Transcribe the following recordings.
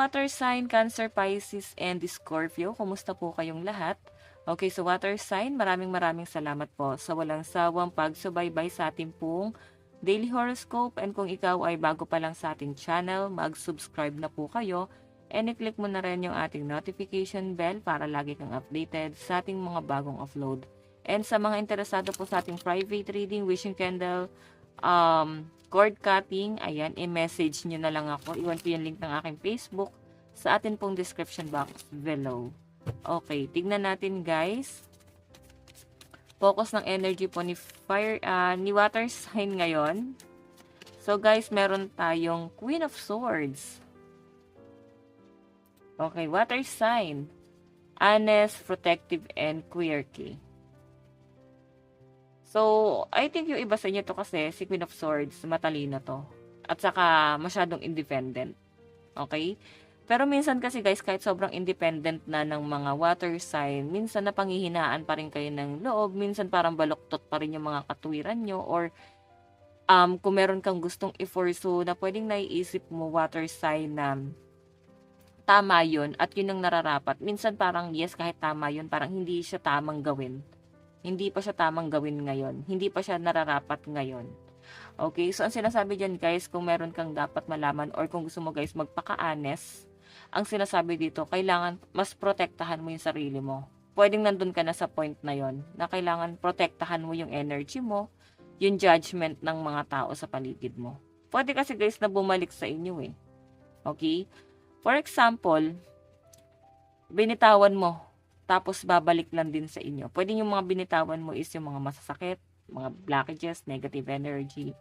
water sign, Cancer, Pisces, and Scorpio, kumusta po kayong lahat? Okay, so water sign, maraming salamat po sa walang sawang pagsubaybay sa ating pong daily horoscope. And kung ikaw ay bago pa lang sa ating channel, mag-subscribe na po kayo. And i-click mo na rin yung ating notification bell para lagi kang updated sa ating mga bagong upload. And sa mga interesado po sa ating private reading, wishing candle, cord cutting, ayan, i-message nyo na lang ako. Iwan ko yung link ng aking Facebook sa atin pong description box below. Okay, tignan natin guys. Focus ng energy po ni ni water sign ngayon. So guys, meron tayong Queen of Swords. Okay, water sign. Honest, protective, and quirky. So, I think yung iba sa inyo to kasi, si Queen of Swords, matalino to. At saka, masyadong independent. Okay? Pero minsan kasi guys, kahit sobrang independent na ng mga water sign, minsan napanghihinaan pa rin kayo ng loob, minsan parang baluktot pa rin yung mga katwiran nyo, or kung meron kang gustong i-pursue na pwedeng naiisip mo water sign na tama yun at yun ang nararapat. Minsan parang yes, kahit tama yun, parang hindi siya tamang gawin. Hindi pa siya tamang gawin ngayon. Hindi pa siya nararapat ngayon. Okay, so ang sinasabi dyan guys, kung meron kang dapat malaman or kung gusto mo guys magpaka-honest, ang sinasabi dito, kailangan mas protektahan mo yung sarili mo. Pwedeng nandun ka na sa point na yon na kailangan protektahan mo yung energy mo, yung judgment ng mga tao sa paligid mo. Pwede kasi guys na bumalik sa inyo eh. Okay? For example, binitawan mo, tapos babalik lang din sa inyo. Pwede yung mga binitawan mo is yung mga masasakit, mga blockages, negative energy,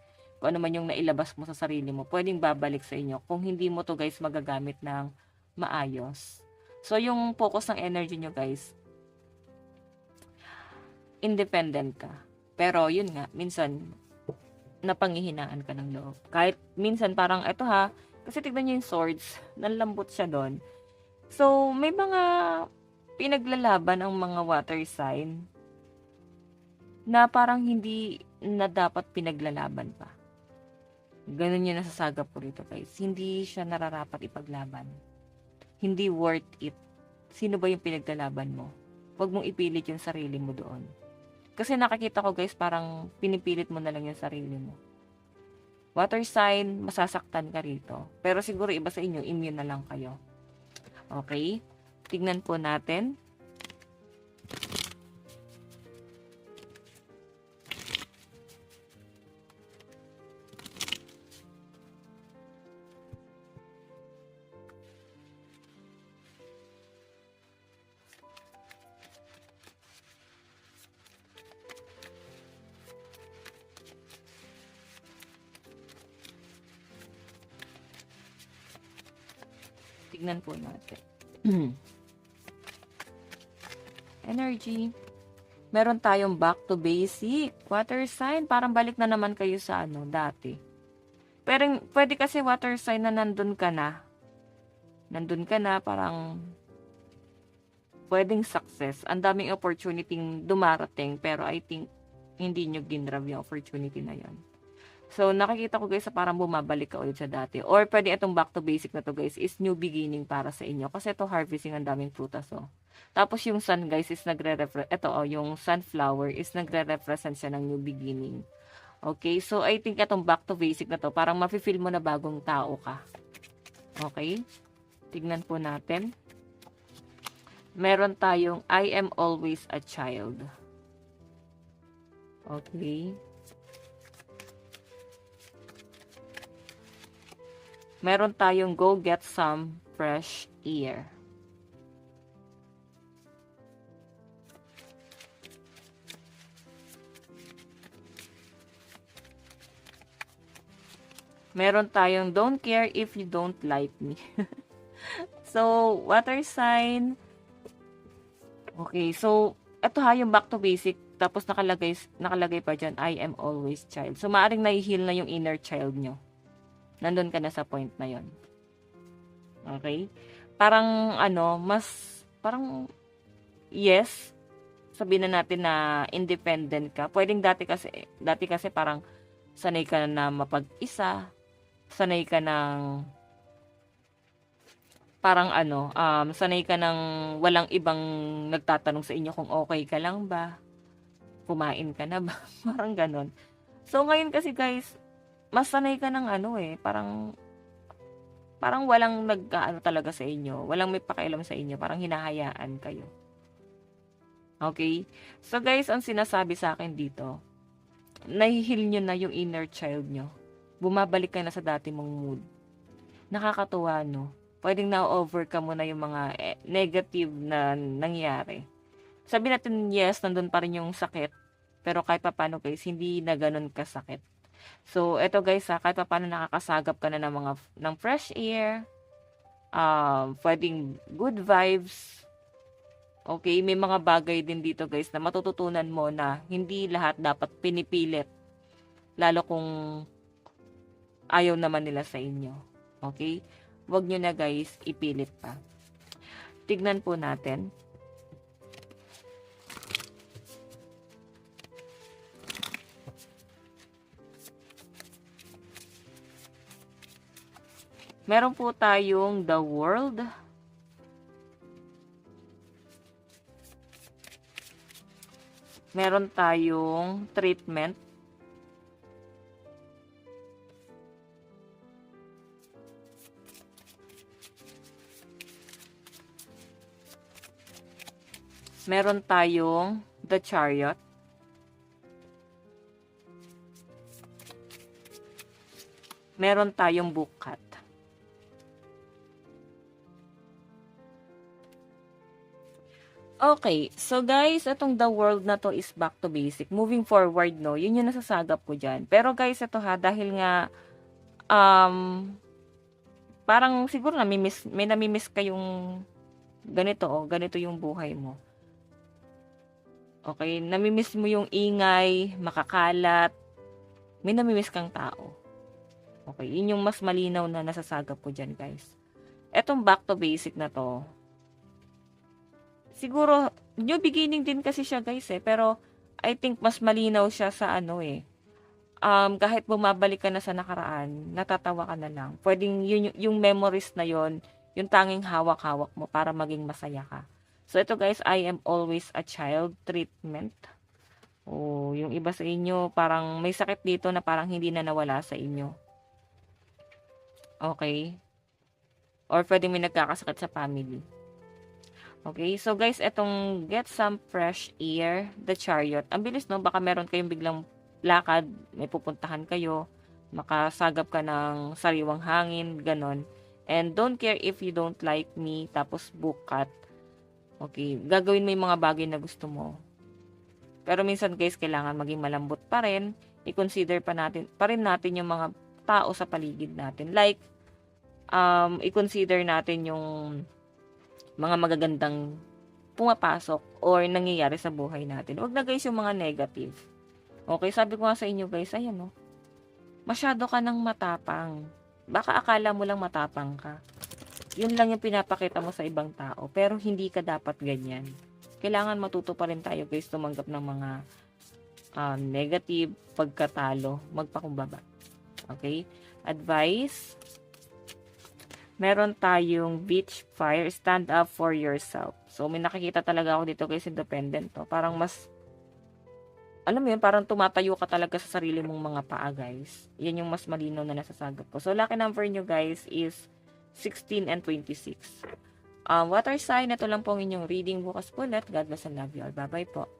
kung ano man yung nailabas mo sa sarili mo, pwedeng babalik sa inyo kung hindi mo to guys magagamit ng maayos. So, yung focus ng energy nyo guys, independent ka. Pero, yun nga, minsan, napanghihinaan ka ng loob. Kahit minsan parang, eto ha, kasi tignan nyo yung swords, nanlambot siya doon. So, may mga pinaglalaban ang mga water sign na parang hindi na dapat pinaglalaban pa. Ganun yung nasasagap ko rito guys. Hindi siya nararapat ipaglaban. Hindi worth it. Sino ba yung pinaglalaban mo? Huwag mong ipilit yung sarili mo doon. Kasi nakakita ko guys, parang pinipilit mo na lang yung sarili mo. Water sign, masasaktan ka rito. Pero siguro iba sa inyo, immune na lang kayo. Okay? Tignan po natin. Tignan po natin. Energy. Meron tayong back to basic. Water sign. Parang balik na naman kayo sa dati. Pero pwede kasi water sign na nandun ka na. Nandun ka na, parang pwedeng success. Ang daming opportunity dumarating, pero I think hindi nyo ginrab yung opportunity na yan. So, nakikita ko guys sa parang bumabalik ka ulit sa dati. Or pwede itong back to basic na to guys is new beginning para sa inyo. Kasi ito harvesting ang daming prutas oh. Tapos yung sun guys is yung sunflower is nagre-represent siya ng new beginning. Okay, so I think itong back to basic na to, parang mafe-feel mo na bagong tao ka. Okay, tignan po natin. Meron tayong I am always a child. Okay. Meron tayong go get some fresh air. Meron tayong don't care if you don't like me. So, water sign. Okay, so, ito ha, yung back to basic. Tapos nakalagay pa dyan, I am always child. So, maaring nai-heal na yung inner child nyo. Nandun ka na sa point na yon. Okay? Parang, parang, yes, sabihin na natin na independent ka. Pwedeng dati kasi parang sanay ka na mapag-isa, sanay ka ng parang ano, sanay ka ng walang ibang nagtatanong sa inyo kung okay ka lang ba, kumain ka na ba, parang gano'n. So, ngayon kasi guys, mas sanay ka ng ano, eh, parang parang walang nag-aano talaga sa inyo, walang may pakialam sa inyo, parang hinahayaan kayo, okay. So guys, ang sinasabi sa akin dito, nahi-heal niyo na yung inner child niyo, bumabalik ka na sa dati mong mood. Nakakatuwa 'no, puwedeng na-o-overcome mo na yung mga, negative na nangyari. Sabihin natin yes, nandun pa rin yung sakit, pero kahit papaano guys, hindi na gano'n kasakit. So eto guys, kahit papaano nakakasagap ka na ng mga ng fresh air, puwedeng good vibes, okay. May mga bagay din dito guys na matututunan mo na hindi lahat dapat pinipilit, lalo kung ayaw naman nila sa inyo, okay. Wag niyo na guys ipilit pa. Tignan po natin. Meron po tayong The World. Meron tayong Treatment. Meron tayong The Chariot. Meron tayong Book Cut. Okay, so guys, itong The World na to is back to basic. Moving forward, no, yun yung nasasagap ko dyan. Pero guys, ito ha, dahil nga, parang siguro may namimiss kayong ganito, ganito yung buhay mo. Okay, namimiss mo yung ingay, makakalat, may namimiss kang tao. Okay, yun yung mas malinaw na nasasagap ko dyan, guys. Etong back to basic na to, siguro, new beginning din kasi siya guys pero I think mas malinaw siya sa ano kahit bumabalik ka na sa nakaraan, natatawa ka na lang. Pwedeng yung memories na yon, yung tanging hawak-hawak mo para maging masaya ka. So ito guys, I am always a child treatment. O yung iba sa inyo, parang may sakit dito na parang hindi na nawala sa inyo. Okay? Or pwedeng may nagkakasakit sa family. Okay, so guys, etong Get Some Fresh Air, The Chariot. Ang bilis no, baka meron kayong biglang lakad, may pupuntahan kayo, makasagap ka ng sariwang hangin, ganon. And don't care if you don't like me, tapos Book Cut. Okay, gagawin mo yung mga bagay na gusto mo. Pero minsan guys, kailangan maging malambot pa rin. I-consider pa rin natin yung mga tao sa paligid natin. Like, i-consider natin yung mga magagandang pumapasok or nangyayari sa buhay natin. Huwag na guys yung mga negative. Okay, sabi ko nga sa inyo guys, ayan no, masyado ka ng matapang. Baka akala mo lang matapang ka. Yun lang yung pinapakita mo sa ibang tao. Pero hindi ka dapat ganyan. Kailangan matuto pa rin tayo guys tumanggap ng mga negative pagkatalo. Magpakumbaba. Okay? Advice. Meron tayong Beach Fire, stand up for yourself. So, may nakikita talaga ako dito guys, independent to. Parang mas, alam mo yun, parang tumatayo ka talaga sa sarili mong mga paa guys. Yan yung mas malinaw na nasasagap ko. So, lucky number nyo guys is 16 and 26. Water sign, ito lang po ang inyong reading bukas po ulit. God bless and love you all. Bye-bye po.